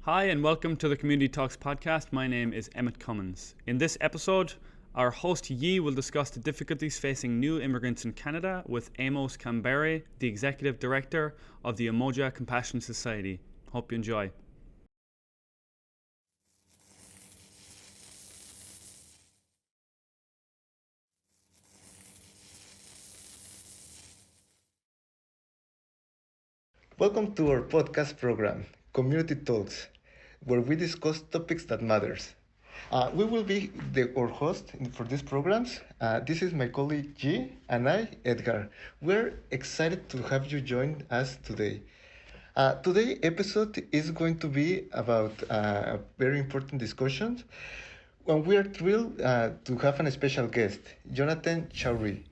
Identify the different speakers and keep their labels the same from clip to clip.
Speaker 1: Hi, and welcome to the Community Talks podcast. My name is Emmett Cummins. In this episode, our host Yi will discuss the difficulties facing new immigrants in Canada with Amos Kambere, the Executive Director of the Umoja Compassion Society. Hope you enjoy.
Speaker 2: Welcome to our podcast program, Community Talks, where we discuss topics that matters. We will be our host for these programs. This is my colleague G and I, Edgar. We're excited to have you join us today. Today's episode is going to be about a very important discussion. And we are thrilled to have a special guest, Jonathan Cauri.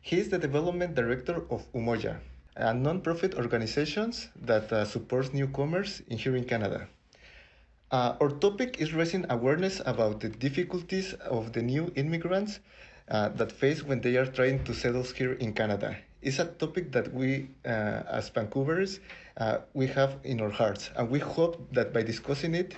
Speaker 2: He is the Development Director of Umoja, a non-profit organization that supports newcomers here in Canada. Our topic is raising awareness about the difficulties of the new immigrants that face when they are trying to settle here in Canada. It's a topic that we, as Vancouverers, we have in our hearts, and we hope that by discussing it,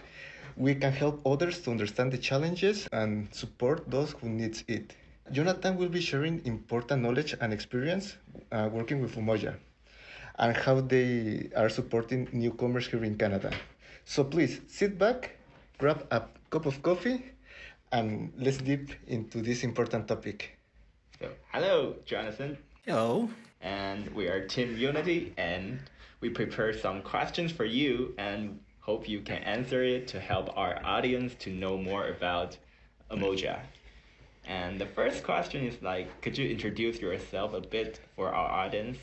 Speaker 2: we can help others to understand the challenges and support those who need it. Jonathan will be sharing important knowledge and experience working with Umoja and how they are supporting newcomers here in Canada. So please sit back, grab a cup of coffee, and let's dip into this important topic.
Speaker 3: So, hello, Jonathan.
Speaker 4: Hello.
Speaker 3: And we are Team Unity, and we prepared some questions for you, and hope you can answer it to help our audience to know more about Umoja. And the first question is could you introduce yourself a bit for our audience?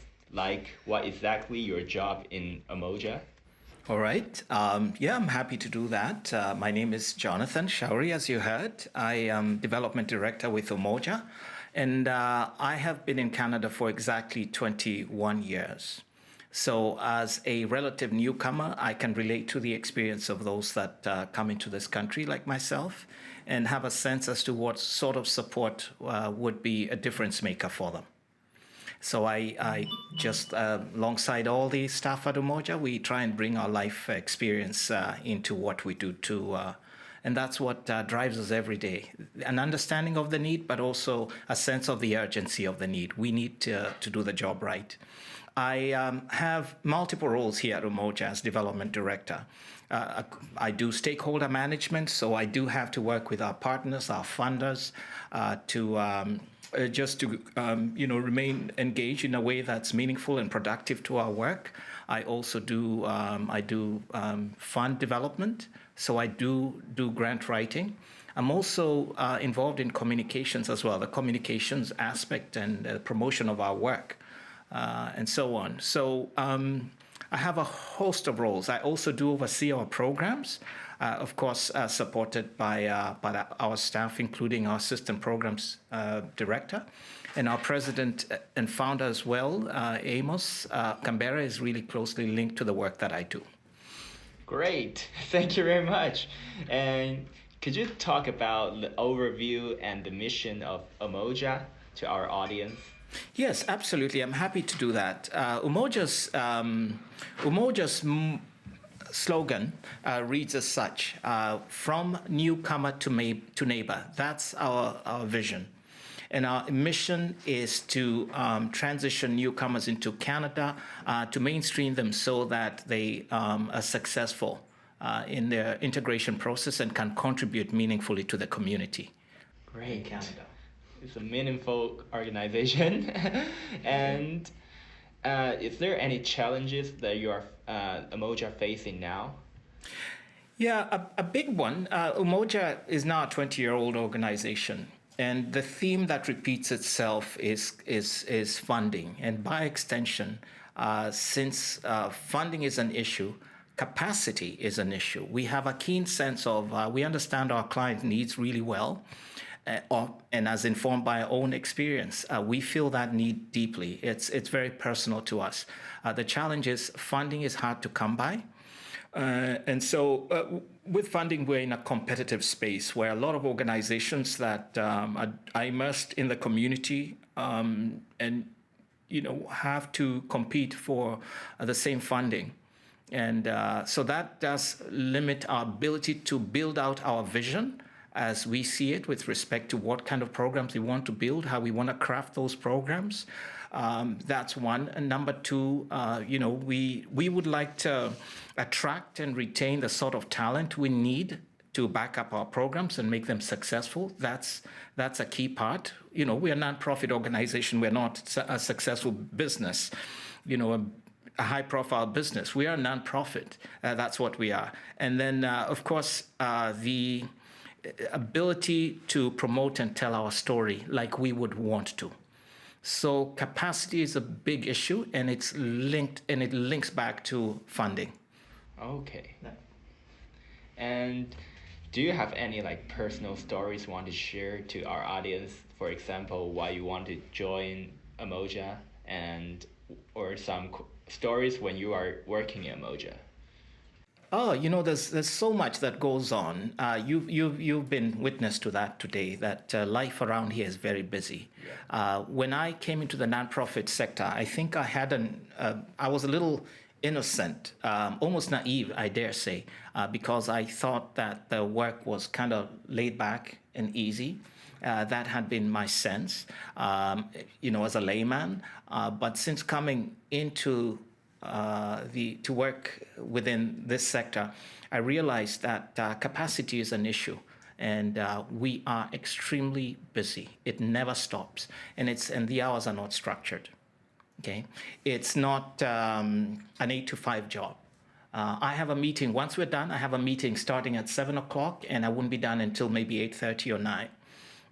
Speaker 3: What exactly your job in Umoja?
Speaker 4: All right. I'm happy to do that. My name is Jonathan Cauri, as you heard. I am Development Director with Umoja, and I have been in Canada for exactly 21 years. So as a relative newcomer, I can relate to the experience of those that come into this country like myself and have a sense as to what sort of support would be a difference maker for them. So I just, alongside all the staff at Umoja, we try and bring our life experience into what we do too. And that's what drives us every day. An understanding of the need, but also a sense of the urgency of the need. We need to do the job right. I have multiple roles here at Umoja as Development Director. I do stakeholder management, so I do have to work with our partners, our funders, to remain engaged in a way that's meaningful and productive to our work. I also do fund development, so I do grant writing. I'm also involved in communications as well, the communications aspect and promotion of our work, and so on. So I have a host of roles. I also do oversee our programs, of course, supported by our staff, including our Assistant Programs Director. And our President and founder as well, Amos Kambere, is really closely linked to the work that I do.
Speaker 3: Great. Thank you very much. And could you talk about the overview and the mission of Umoja to our audience?
Speaker 4: Yes, absolutely. I'm happy to do that. Umoja's slogan reads as such, from newcomer to neighbor. That's our vision. And our mission is to transition newcomers into Canada, to mainstream them so that they are successful in their integration process and can contribute meaningfully to the community.
Speaker 3: Great.
Speaker 4: In Canada.
Speaker 3: It's a meaningful organization. And is there any challenges that you are Umoja facing now?
Speaker 4: Yeah, a big one. Umoja is now a 20-year-old organization, and the theme that repeats itself is funding. And by extension, since funding is an issue, capacity is an issue. We have a keen sense of, we understand our client needs really well, and as informed by our own experience, we feel that need deeply. It's very personal to us. The challenge is funding is hard to come by. And so with funding, we're in a competitive space where a lot of organizations that are immersed in the community and have to compete for the same funding. And so that does limit our ability to build out our vision as we see it with respect to what kind of programs we want to build, how we want to craft those programs. That's one. And number two, we would like to attract and retain the sort of talent we need to back up our programs and make them successful. That's a key part. We're a nonprofit organization. We're not a successful business, a high-profile business. We are a nonprofit. That's what we are. And then, of course, the ability to promote and tell our story like we would want to. So capacity is a big issue, and it links back to funding.
Speaker 3: Okay. And do you have any personal stories you want to share to our audience? For example, why you want to join Umoja, or some stories when you are working in Umoja?
Speaker 4: Oh, there's so much that goes on. You've been witness to that today. That life around here is very busy. Yeah. When I came into the nonprofit sector, I think I was a little innocent, almost naive, I dare say, because I thought that the work was kind of laid back and easy. That had been my sense, as a layman. But since coming into to work within this sector, I realized that capacity is an issue, and we are extremely busy. It never stops, and the hours are not structured. Okay, it's not an 8 to 5 job. I have a meeting. Once we're done, I have a meeting starting at 7 o'clock, and I wouldn't be done until maybe 8:30 or 9.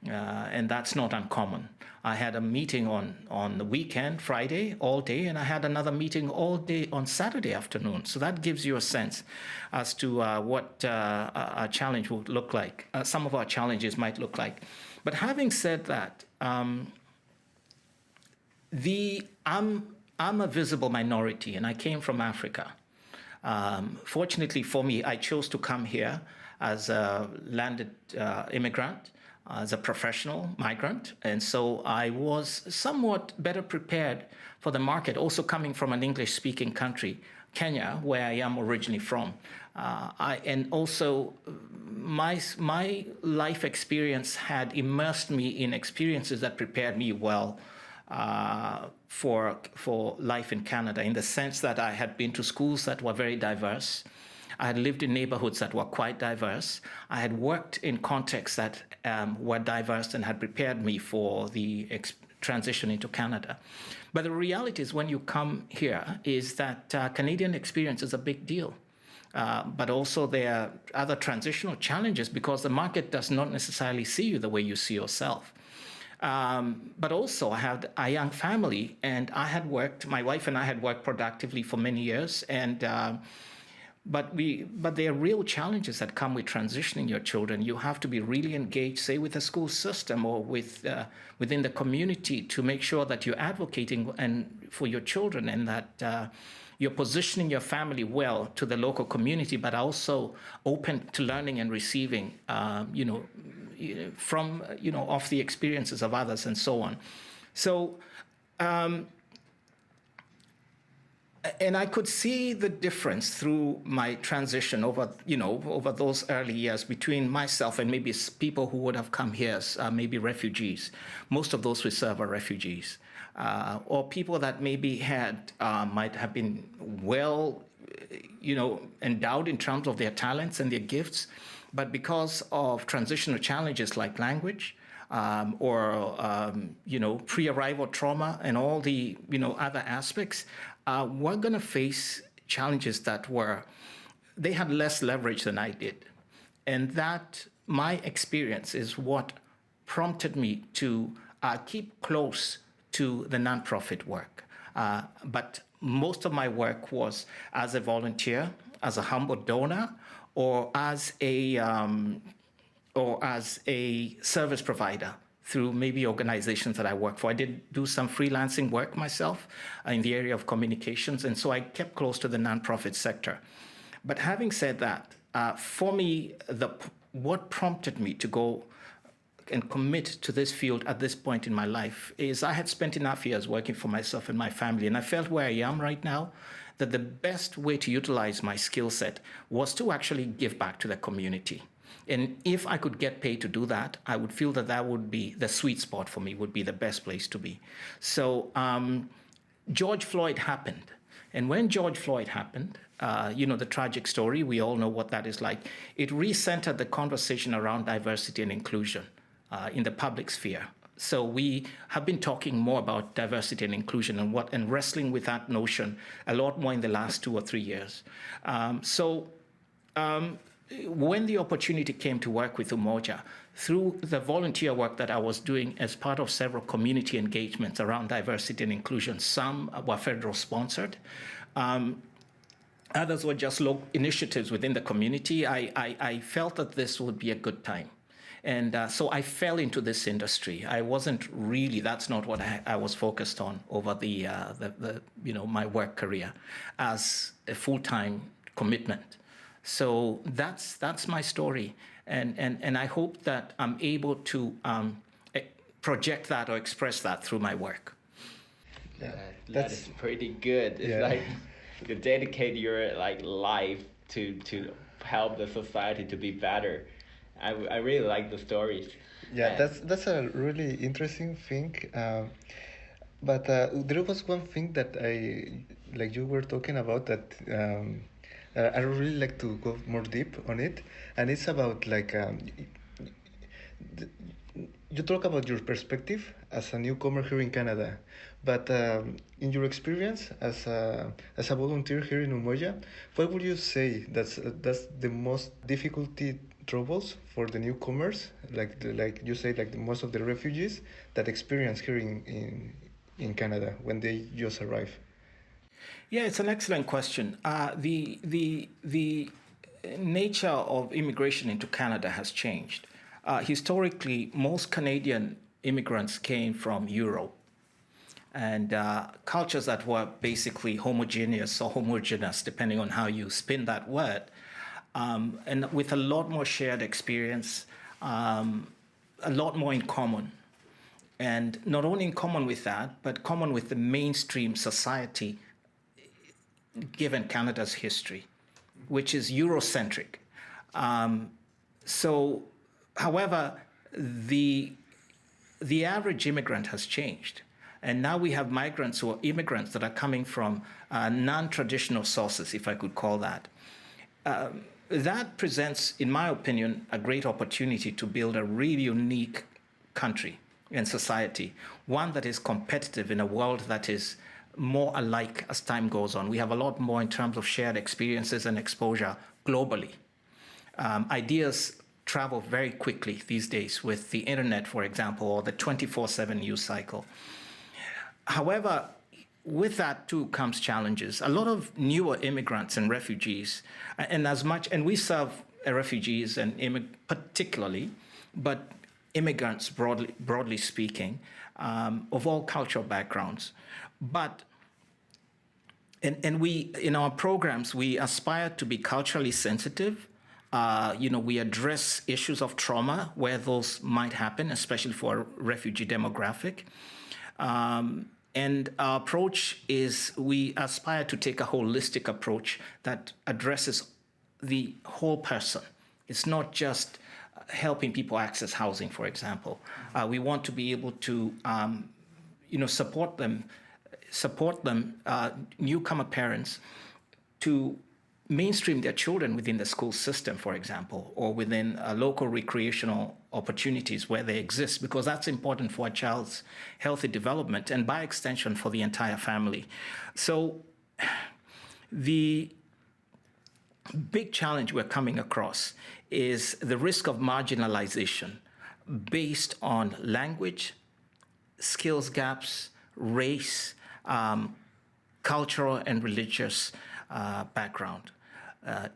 Speaker 4: And that's not uncommon. I had a meeting on the weekend, Friday, all day, and I had another meeting all day on Saturday afternoon. So that gives you a sense as to what a challenge would look like. Some of our challenges might look like. But having said that, I'm a visible minority, and I came from Africa. Fortunately for me, I chose to come here as a landed immigrant, as a professional migrant. And so I was somewhat better prepared for the market, also coming from an English-speaking country, Kenya, where I am originally from. And also my life experience had immersed me in experiences that prepared me well for life in Canada, in the sense that I had been to schools that were very diverse. I had lived in neighborhoods that were quite diverse. I had worked in contexts that were diverse and had prepared me for the transition into Canada. But the reality is, when you come here, is that Canadian experience is a big deal. But also there are other transitional challenges because the market does not necessarily see you the way you see yourself. But also I had a young family, and my wife and I had worked productively for many years, and but there are real challenges that come with transitioning your children. You have to be really engaged, say, with the school system or within the community, to make sure that you're advocating for your children, and that you're positioning your family well to the local community, but also open to learning and receiving, from of the experiences of others and so on. So. And I could see the difference through my transition over those early years between myself and maybe people who would have come here as maybe refugees. Most of those we serve are refugees, or people that maybe might have been well, endowed in terms of their talents and their gifts, but because of transitional challenges like language, pre-arrival trauma and all the other aspects, we're going to face challenges that they had less leverage than I did. And that, my experience, is what prompted me to keep close to the nonprofit work. But most of my work was as a volunteer, as a humble donor, or as a service provider through maybe organizations that I work for. I did do some freelancing work myself in the area of communications, and so I kept close to the nonprofit sector. But having said that, for me, what prompted me to go and commit to this field at this point in my life is I had spent enough years working for myself and my family, and I felt where I am right now that the best way to utilize my skill set was to actually give back to the community. And if I could get paid to do that, I would feel that that would be the sweet spot for me, would be the best place to be. So George Floyd happened. And when George Floyd happened, the tragic story, we all know what that is like. It recentered the conversation around diversity and inclusion in the public sphere. So we have been talking more about diversity and inclusion and wrestling with that notion a lot more in the last 2 or 3 years. When the opportunity came to work with Umoja, through the volunteer work that I was doing as part of several community engagements around diversity and inclusion, some were federal sponsored, others were just local initiatives within the community. I felt that this would be a good time. And so I fell into this industry. I wasn't really, that's not what I was focused on over my work career as a full-time commitment. So that's my story. And I hope that I'm able to project that or express that through my work.
Speaker 2: Yeah,
Speaker 3: that is pretty good. It's like you dedicate your life to help the society to be better. I really like the stories.
Speaker 2: Yeah, that's a really interesting thing. But there was one thing that you were talking about that I really like to go more deep on it, and it's about you talk about your perspective as a newcomer here in Canada, but in your experience as a volunteer here in Umoja, what would you say that's the most difficulty troubles for the newcomers, like you say, like most of the refugees that experience here in Canada when they just arrive?
Speaker 4: Yeah, it's an excellent question. The nature of immigration into Canada has changed. Historically, most Canadian immigrants came from Europe, and cultures that were basically homogeneous or homogeneous, depending on how you spin that word, and with a lot more shared experience, a lot more in common. And not only in common with that, but common with the mainstream society given Canada's history, which is Eurocentric. However, the average immigrant has changed. And now we have migrants or immigrants that are coming from non-traditional sources, if I could call that. That presents, in my opinion, a great opportunity to build a really unique country and society, one that is competitive in a world that is more alike as time goes on. We have a lot more in terms of shared experiences and exposure globally. Ideas travel very quickly these days with the internet, for example, or the 24/7 news cycle. However, with that too comes challenges. A lot of newer immigrants and refugees, and we serve refugees and particularly, but immigrants broadly speaking, of all cultural backgrounds. But we, in our programs, we aspire to be culturally sensitive. We address issues of trauma where those might happen, especially for a refugee demographic. And our approach is we aspire to take a holistic approach that addresses the whole person. It's not just helping people access housing, for example. We want to be able to, support them, newcomer parents, to mainstream their children within the school system, for example, or within local recreational opportunities where they exist, because that's important for a child's healthy development and by extension for the entire family. So the big challenge we're coming across is the risk of marginalization based on language, skills gaps, race, cultural and religious background.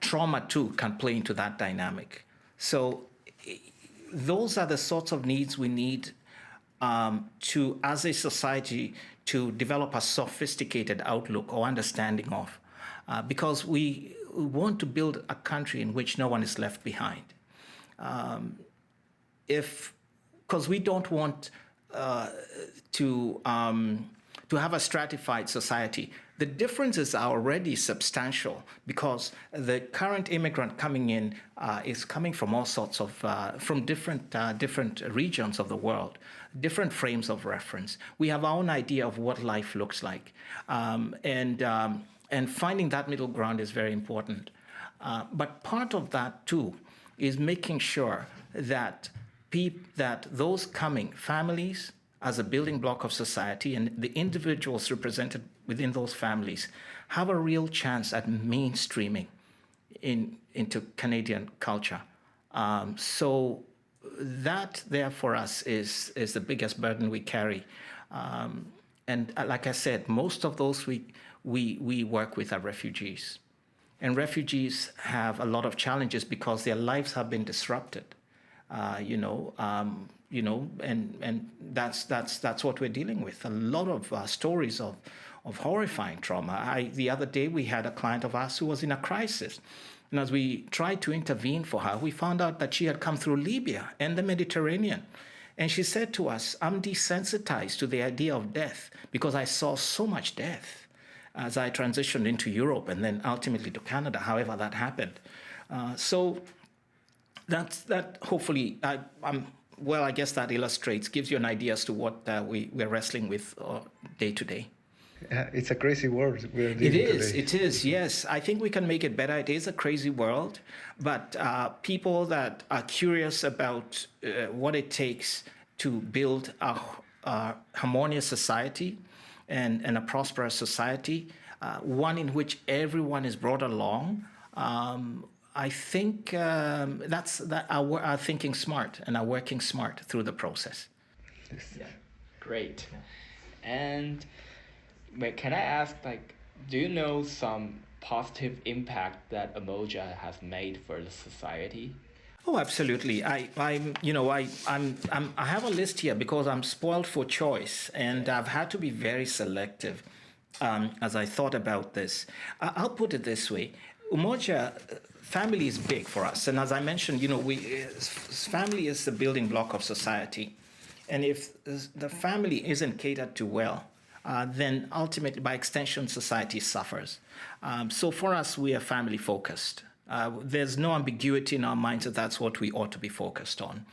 Speaker 4: Trauma, too, can play into that dynamic. So those are the sorts of needs we need to, as a society, to develop a sophisticated outlook or understanding of, because we want to build a country in which no one is left behind. If because we don't want to have a stratified society. The differences are already substantial because the current immigrant coming in is coming from all sorts of, from different regions of the world, different frames of reference. We have our own idea of what life looks like. And finding that middle ground is very important. But part of that, too, is making sure that that those coming families, as a building block of society, and the individuals represented within those families have a real chance at mainstreaming into Canadian culture. So that there for us is the biggest burden we carry. And like I said, most of those we work with are refugees. And refugees have a lot of challenges because their lives have been disrupted. And that's what we're dealing with. A lot of stories of horrifying trauma. The other day we had a client of ours who was in a crisis, and as we tried to intervene for her, we found out that she had come through Libya and the Mediterranean, and she said to us, "I'm desensitized to the idea of death because I saw so much death as I transitioned into Europe and then ultimately to Canada, however that happened." So that hopefully, I guess that gives you an idea as to what we're wrestling with day to day.
Speaker 2: It's a crazy world we're living today.
Speaker 4: It is, yes. I think we can make it better. It is a crazy world, but people that are curious about what it takes to build a harmonious society and a prosperous society, one in which everyone is brought along, I think are thinking smart and are working smart through the process.
Speaker 3: Yeah, great. And can I ask, do you know some positive impact that Umoja has made for the society?
Speaker 4: Oh, absolutely. I have a list here because I'm spoiled for choice, and I've had to be very selective as I thought about this. I'll put it this way: Umoja. Family is big for us, and as I mentioned, family is the building block of society, and if the family isn't catered to well, then ultimately, by extension, society suffers. So for us, we are family focused. There's no ambiguity in our minds that that's what we ought to be focused on.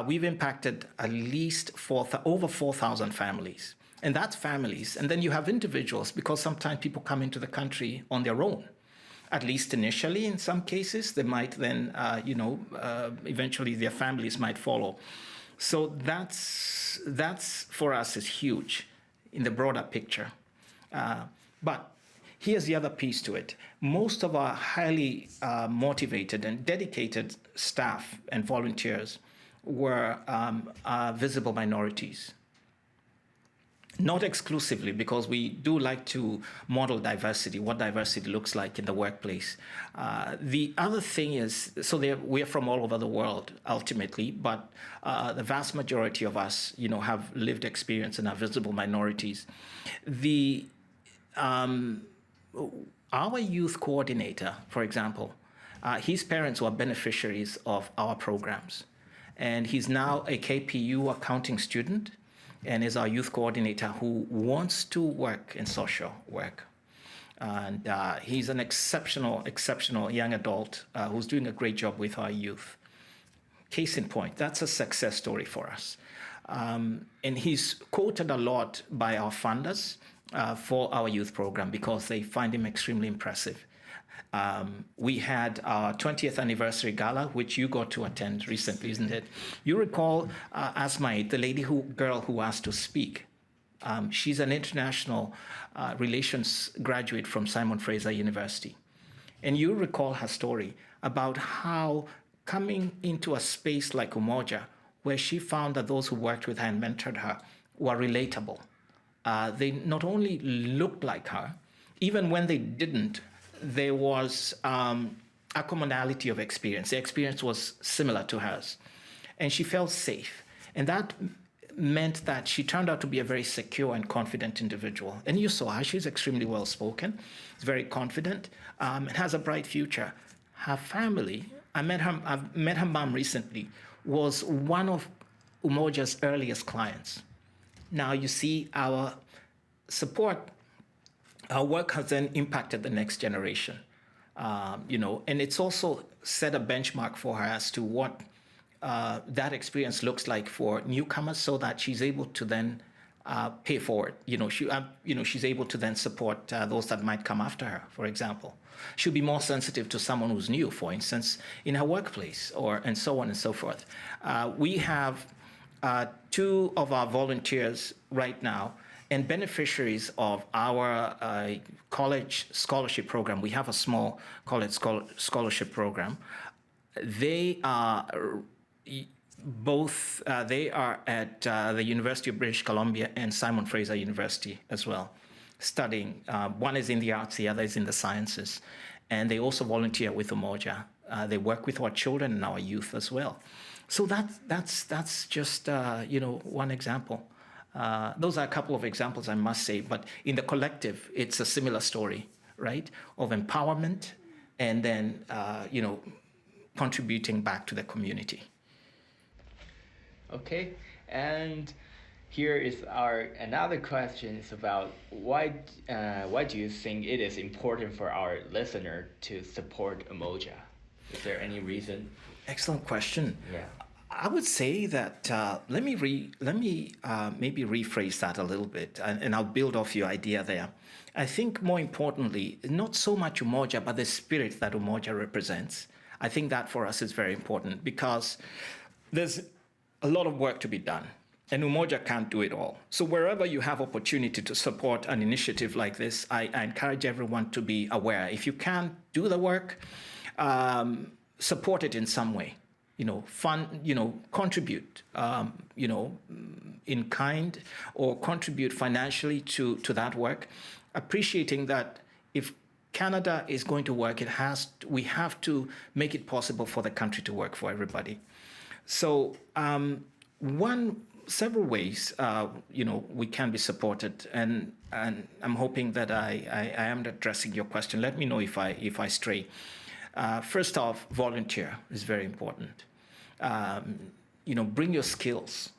Speaker 4: We've impacted at least over 4,000 families, and that's families. And then you have individuals, because sometimes people come into the country on their own. At least initially, in some cases, they might then, eventually their families might follow. So that's for us is huge in the broader picture. But here's the other piece to it. Most of our highly motivated and dedicated staff and volunteers were visible minorities. Not exclusively, because we do like to model diversity, what diversity looks like in the workplace. The other thing is, we're from all over the world, ultimately, but the vast majority of us, have lived experience and are visible minorities. Our youth coordinator, for example, his parents were beneficiaries of our programs. And he's now a KPU accounting student, and is our youth coordinator who wants to work in social work. And he's an exceptional young adult who's doing a great job with our youth. Case in point, that's a success story for us. And he's quoted a lot by our funders for our youth program because they find him extremely impressive. We had our 20th anniversary gala, which you got to attend recently, isn't it? You recall Asmaid, the girl who asked to speak. She's an international relations graduate from Simon Fraser University. And you recall her story about how coming into a space like Umoja, where she found that those who worked with her and mentored her were relatable. They not only looked like her, even when they didn't, there was a commonality of experience. The experience was similar to hers. And she felt safe. And that meant that she turned out to be a very secure and confident individual. And you saw her. She's extremely well-spoken, very confident, and has a bright future. Her family, I've met her mom recently, was one of Umoja's earliest clients. Now you see our support, our work has then impacted the next generation, and it's also set a benchmark for her as to what that experience looks like for newcomers, so that she's able to then pay forward. She's able to then support those that might come after her, for example. She'll be more sensitive to someone who's new, for instance, in her workplace, and so on and so forth. We have 2 of our volunteers right now and beneficiaries of our college scholarship program. We have a small college scholarship program. They are both, they are at the University of British Columbia and Simon Fraser University as well, studying. One is in the arts, the other is in the sciences. And they also volunteer with Umoja. They work with our children and our youth as well. So that's just, one example. Those are a couple of examples, I must say. But in the collective, it's a similar story, right, of empowerment and then, contributing back to the community.
Speaker 3: Okay, and here is our another question is about why do you think it is important for our listener to support Umoja? Is there any reason?
Speaker 4: Excellent question.
Speaker 3: Yeah.
Speaker 4: I would say that let me maybe rephrase that a little bit, and I'll build off your idea there. I think more importantly, not so much Umoja, but the spirit that Umoja represents. I think that for us is very important, because there's a lot of work to be done, and Umoja can't do it all. So wherever you have opportunity to support an initiative like this, I encourage everyone to be aware. If you can't do the work, support it in some way. Contribute, in kind, or contribute financially to that work, appreciating that if Canada is going to work, we have to make it possible for the country to work for everybody. So several ways, we can be supported, and I'm hoping that I am addressing your question. Let me know if I stray. First off, volunteer is very important. Bring your skills.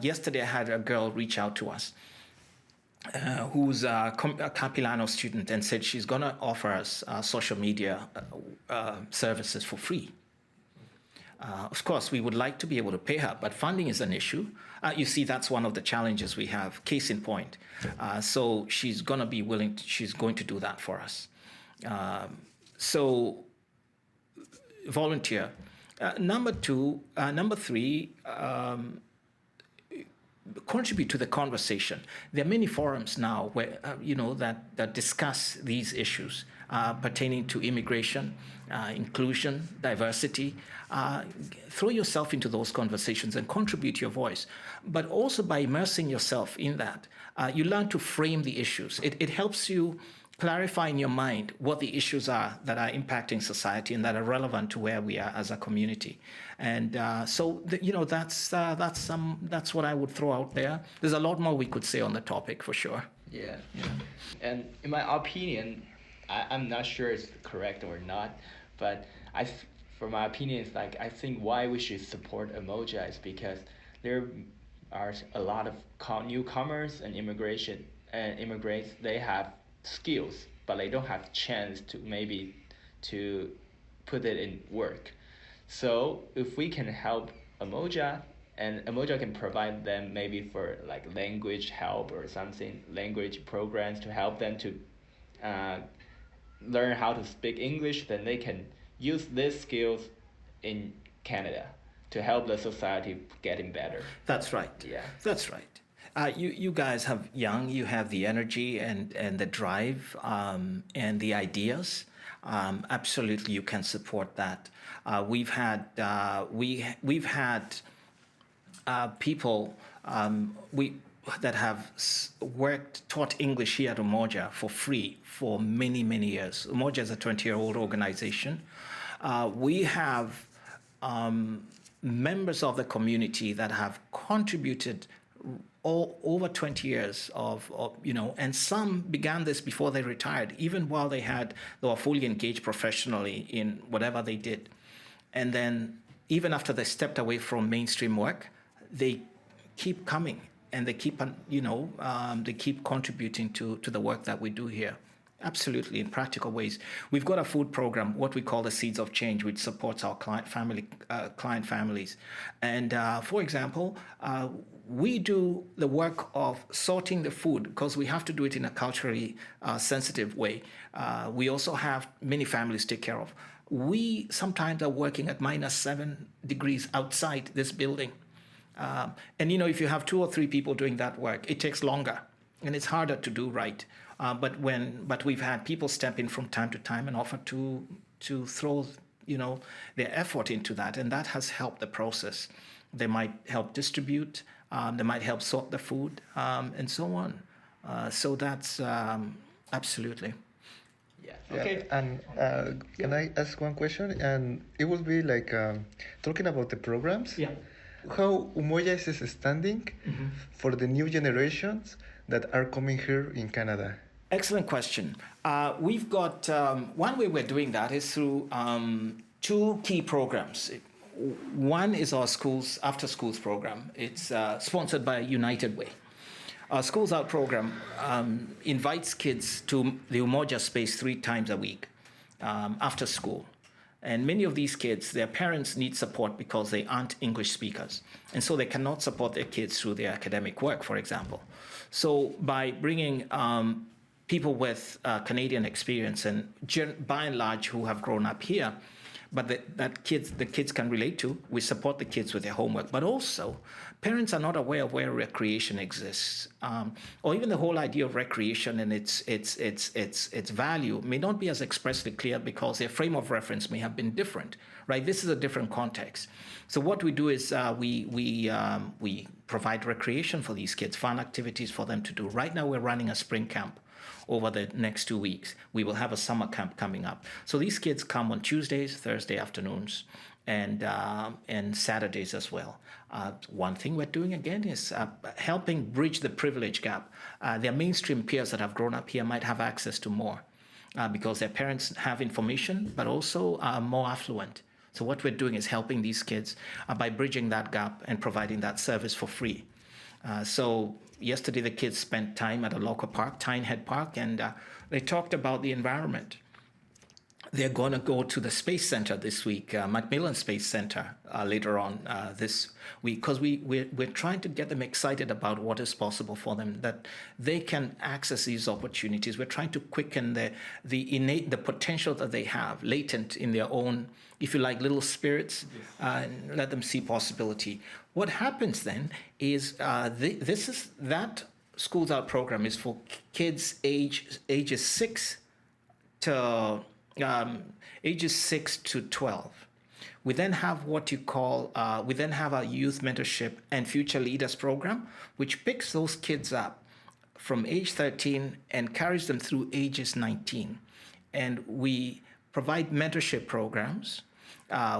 Speaker 4: Yesterday, I had a girl reach out to us who's a Capilano student and said she's going to offer us social media services for free. Of course, we would like to be able to pay her, but funding is an issue. You see, that's one of the challenges we have, case in point. So she's going to be willing, she's going to do that for us. So volunteer. Number 3, contribute to the conversation. There are many forums now where that discuss these issues pertaining to immigration, inclusion, diversity. Throw yourself into those conversations and contribute your voice. But also by immersing yourself in that, you learn to frame the issues. It helps you clarify in your mind what the issues are that are impacting society and that are relevant to where we are as a community. And that's what I would throw out there. There's a lot more we could say on the topic, for sure.
Speaker 3: Yeah. And in my opinion, I'm not sure it's correct or not, but for my opinion, it's like I think why we should support Umoja is because there are a lot of newcomers and immigrants. They have skills, but they don't have chance to put it in work. So if we can help Umoja, and Umoja can provide them maybe for like language help or something, language programs to help them to learn how to speak English, then they can use these skills in Canada to help the society getting better.
Speaker 4: That's right.
Speaker 3: Yeah.
Speaker 4: That's right. You guys you have the energy and the drive and the ideas. Absolutely, you can support that. We've had people that have taught English here at Umoja for free for many, many years. Umoja is a 20-year-old organization. We have members of the community that have contributed over 20 years and some began this before they retired, even while they were fully engaged professionally in whatever they did. And then even after they stepped away from mainstream work, they keep coming and they keep they keep contributing to the work that we do here. Absolutely, in practical ways. We've got a food program, what we call the Seeds of Change, which supports our client families. And for example, we do the work of sorting the food because we have to do it in a culturally sensitive way. We also have many families to take care of. We sometimes are working at -7 degrees outside this building. And if you have 2 or 3 people doing that work, it takes longer and it's harder to do right. But we've had people step in from time to time and offer to throw their effort into that, and that has helped the process. They might help distribute, they might help sort the food, and so on. So that's absolutely.
Speaker 3: Yeah. Okay.
Speaker 2: And can I ask one question? And it will be like talking about the programs.
Speaker 4: Yeah.
Speaker 2: How Umoja is standing for the new generations that are coming here in Canada?
Speaker 4: Excellent question. We've got one way we're doing that is through 2 key programs. One is our schools after schools program. It's sponsored by United Way. Our Schools Out program invites kids to the Umoja space 3 times a week after school. And many of these kids, their parents need support because they aren't English speakers. And so they cannot support their kids through their academic work, for example. So by bringing people with Canadian experience and by and large who have grown up here, but the kids can relate to, we support the kids with their homework. But also, parents are not aware of where recreation exists, or even the whole idea of recreation and its value may not be as expressly clear because their frame of reference may have been different. Right? This is a different context. So what we do is we provide recreation for these kids, fun activities for them to do. Right now, we're running a spring camp. Over the next 2 weeks, we will have a summer camp coming up. So these kids come on Tuesdays, Thursday afternoons, and Saturdays as well. One thing we're doing again is helping bridge the privilege gap. Their mainstream peers that have grown up here might have access to more because their parents have information, but also are more affluent. So what we're doing is helping these kids by bridging that gap and providing that service for free. So yesterday, the kids spent time at a local park, Tyne Head Park, and they talked about the environment. They're going to go to the Space Center this week, Macmillan Space Center, later on this week, because we're trying to get them excited about what is possible for them, that they can access these opportunities. We're trying to quicken the potential that they have latent in their own, if you like, little spirits, and let them see possibility. What happens then is that Schools Out program is for kids ages 6 to 12. We then have what you call, we then have our youth mentorship and future leaders program, which picks those kids up from age 13 and carries them through ages 19. And we provide mentorship programs.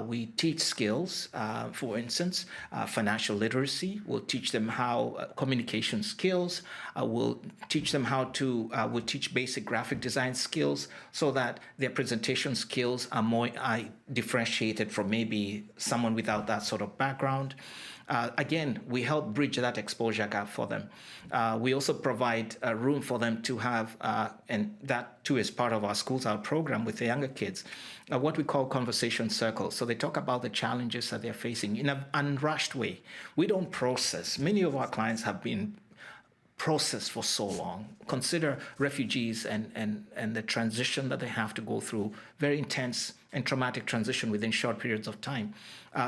Speaker 4: We teach skills, for instance, financial literacy. We'll teach them how communication skills. We'll teach them we'll teach basic graphic design skills so that their presentation skills are more differentiated from maybe someone without that sort of background. Again, we help bridge that exposure gap for them. We also provide a room for them to have, and that too is part of our Schools Out program with the younger kids, what we call conversation circles. So they talk about the challenges that they're facing in an unrushed way. We don't process. Many of our clients have been processed for so long. Consider refugees and the transition that they have to go through, very intense and traumatic transition within short periods of time.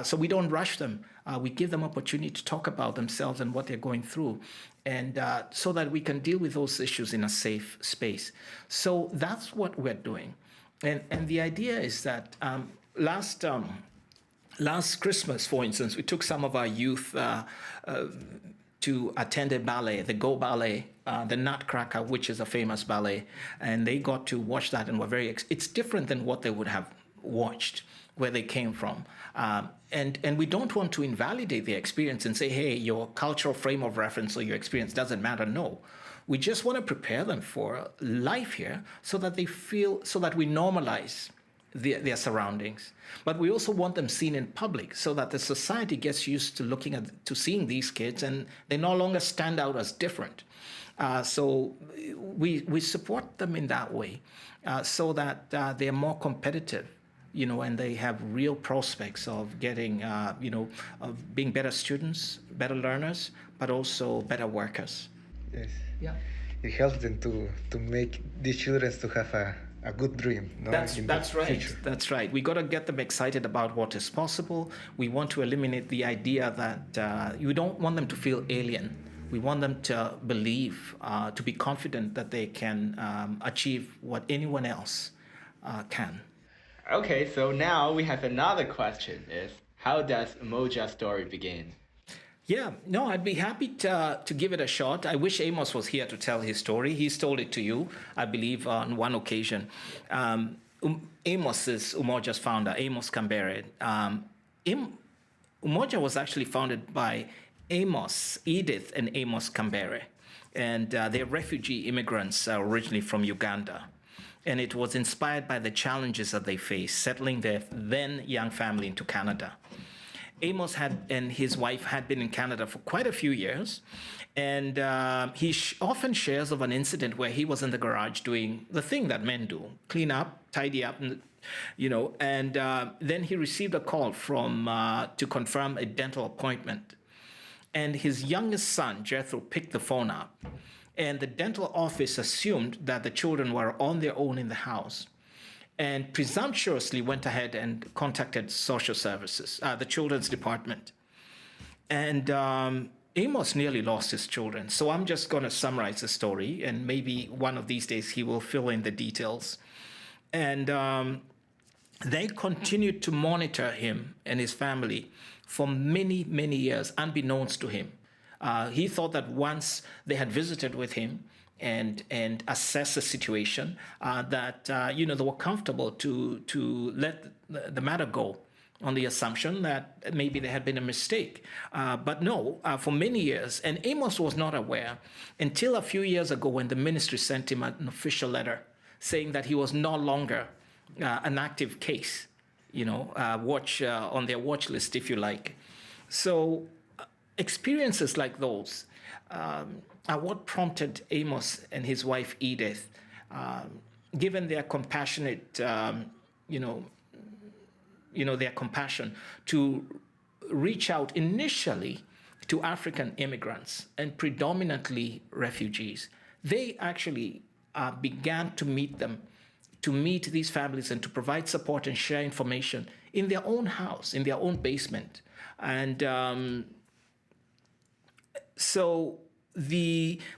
Speaker 4: So we don't rush them. We give them opportunity to talk about themselves and what they're going through, and so that we can deal with those issues in a safe space. So that's what we're doing. And the idea is that last Christmas, for instance, we took some of our youth to attend a ballet, the Go Ballet, the Nutcracker, which is a famous ballet, and they got to watch that and were it's different than what they would have watched where they came from. And we don't want to invalidate their experience and say, hey, your cultural frame of reference or your experience doesn't matter. No. We just want to prepare them for life here so that they feel, so that we normalize their surroundings. But we also want them seen in public so that the society gets used to seeing these kids, and they no longer stand out as different. So we support them in that way, so that they're more competitive, and they have real prospects of getting, of being better students, better learners, but also better workers.
Speaker 2: Yes.
Speaker 4: Yeah.
Speaker 2: It helps them to make these children to have a good dream. No?
Speaker 4: That's right.
Speaker 2: Future.
Speaker 4: That's right. We got to get them excited about what is possible. We want to eliminate the idea that you don't want them to feel alien. We want them to believe, to be confident that they can achieve what anyone else can.
Speaker 3: Okay, so now we have another question: is how does Umoja story begin?
Speaker 4: Yeah, no, I'd be happy to give it a shot. I wish Amos was here to tell his story. He's told it to you, I believe, on one occasion. Amos is Umoja's founder, Amos Kambere. Umoja was actually founded by Amos, Edith, and Amos Kambere. And they're refugee immigrants originally from Uganda. And it was inspired by the challenges that they faced, settling their then young family into Canada. Amos and his wife had been in Canada for quite a few years, and he often shares of an incident where he was in the garage doing the thing that men do: clean up, tidy up, and then he received a call to confirm a dental appointment. And his youngest son, Jethro, picked the phone up, and the dental office assumed that the children were on their own in the house, and presumptuously went ahead and contacted social services, the children's department. And Amos nearly lost his children. So I'm just going to summarize the story, and maybe one of these days he will fill in the details. And they continued to monitor him and his family for many, many years, unbeknownst to him. He thought that once they had visited with him and assess the situation, that they were comfortable to let the matter go, on the assumption that maybe there had been a mistake. But no, for many years, and Amos was not aware until a few years ago when the ministry sent him an official letter saying that he was no longer an active case, on their watch list, if you like. So experiences like those are what prompted Amos and his wife Edith, given their compassionate, their compassion, to reach out initially to African immigrants and predominantly refugees. They actually began to meet these families and to provide support and share information in their own house, in their own basement. And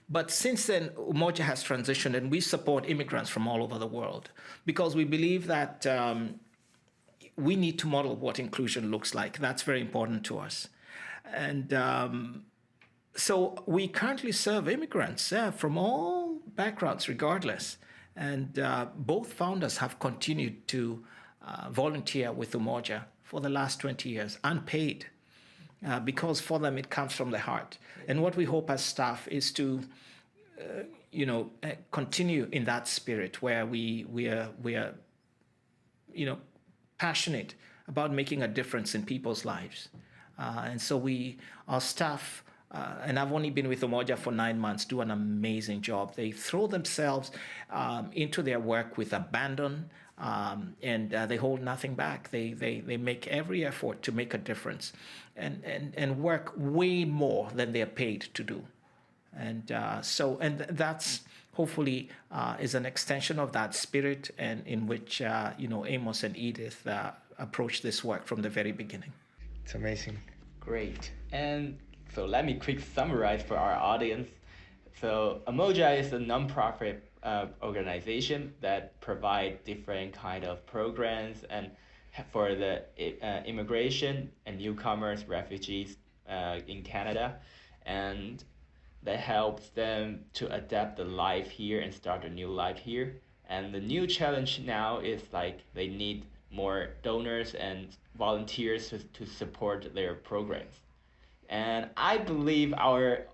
Speaker 4: but since then, Umoja has transitioned, and we support immigrants from all over the world because we believe that we need to model what inclusion looks like. That's very important to us. And so we currently serve immigrants from all backgrounds, regardless. And both founders have continued to volunteer with Umoja for the last 20 years, unpaid. Because for them it comes from the heart. And what we hope as staff is to, continue in that spirit where we are passionate about making a difference in people's lives. And so our staff, and I've only been with Umoja for 9 months, do an amazing job. They throw themselves into their work with abandon, and they hold nothing back. They make every effort to make a difference, and work way more than they're paid to do. And that's hopefully is an extension of that spirit, and in which Amos and Edith approached this work from the very beginning.
Speaker 2: It's amazing.
Speaker 3: Great. And so let me quick summarize for our audience. So Umoja is a nonprofit organization that provide different kind of programs and for the immigration and newcomers, refugees in Canada, and that helps them to adapt the life here and start a new life here. And the new challenge now is they need more donors and volunteers to support their programs. And I believe our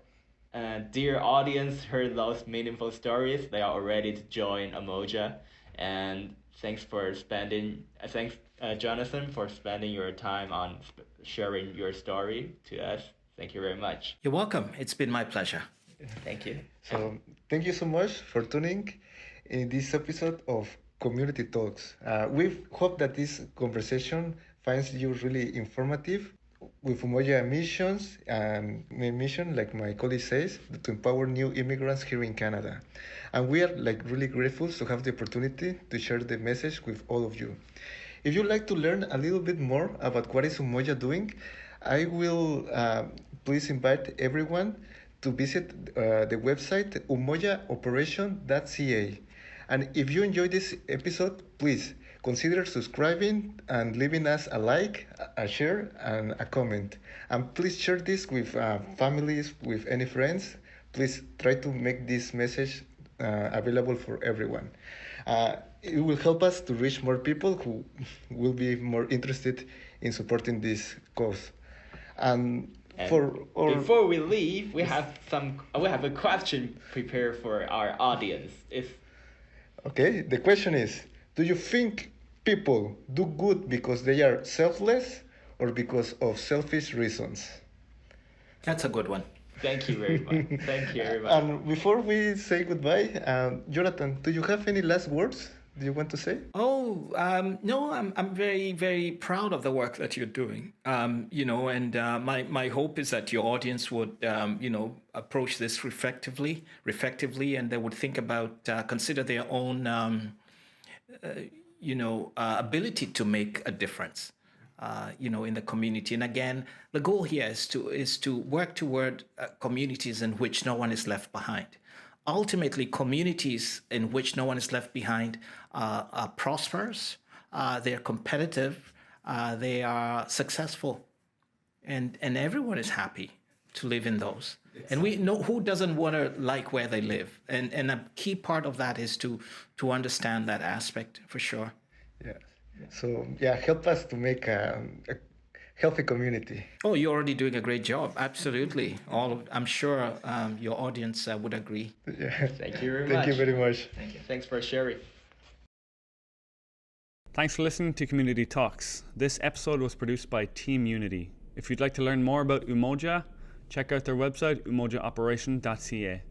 Speaker 3: dear audience heard those meaningful stories. They are ready to join Umoja. And Thanks for spending. Thanks, Jonathan, for spending your time on sharing your story to us. Thank you very much.
Speaker 4: You're welcome. It's been my pleasure.
Speaker 3: Thank you.
Speaker 2: So thank you so much for tuning in this episode of Community Talks. We hope that this conversation finds you really informative. With Umoja missions and my mission, like my colleague says, to empower new immigrants here in Canada. And we are really grateful to have the opportunity to share the message with all of you. If you'd like to learn a little bit more about what is Umoja doing, I will please invite everyone to visit the website umojaoperation.ca. And if you enjoyed this episode, please consider subscribing and leaving us a like, a share, and a comment. And please share this with families, with any friends. Please try to make this message available for everyone. It will help us to reach more people who will be more interested in supporting this cause. And
Speaker 3: before we leave, we have a question prepared for our audience.
Speaker 2: Okay, the question is, do you think people do good because they are selfless or because of selfish reasons?
Speaker 4: That's a good one.
Speaker 3: Thank you very much. Thank you very much.
Speaker 2: And before we say goodbye, Jonathan, do you have any last words do you want to say?
Speaker 4: No, I'm very, very proud of the work that you're doing. My hope is that your audience would, approach this reflectively, and they would think about, consider their own, ability to make a difference, in the community. And again, the goal here is to work toward communities in which no one is left behind. Ultimately, communities in which no one is left behind are prosperous, they're competitive, they are successful, and everyone is happy to live in those. And we know who doesn't want to like where they live. And a key part of that is to understand that aspect for sure.
Speaker 2: Yeah. So help us to make a healthy community.
Speaker 4: Oh, you're already doing a great job. Absolutely. I'm sure your audience would agree.
Speaker 2: Yeah.
Speaker 3: Thank you very much.
Speaker 2: Thank you very much.
Speaker 3: Thank you. Thanks for sharing.
Speaker 1: Thanks for listening to Community Talks. This episode was produced by Team Unity. If you'd like to learn more about Umoja, check out their website, umojaoperation.ca.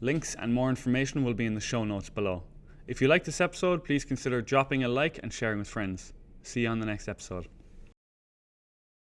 Speaker 1: Links and more information will be in the show notes below. If you like this episode, please consider dropping a like and sharing with friends. See you on the next episode.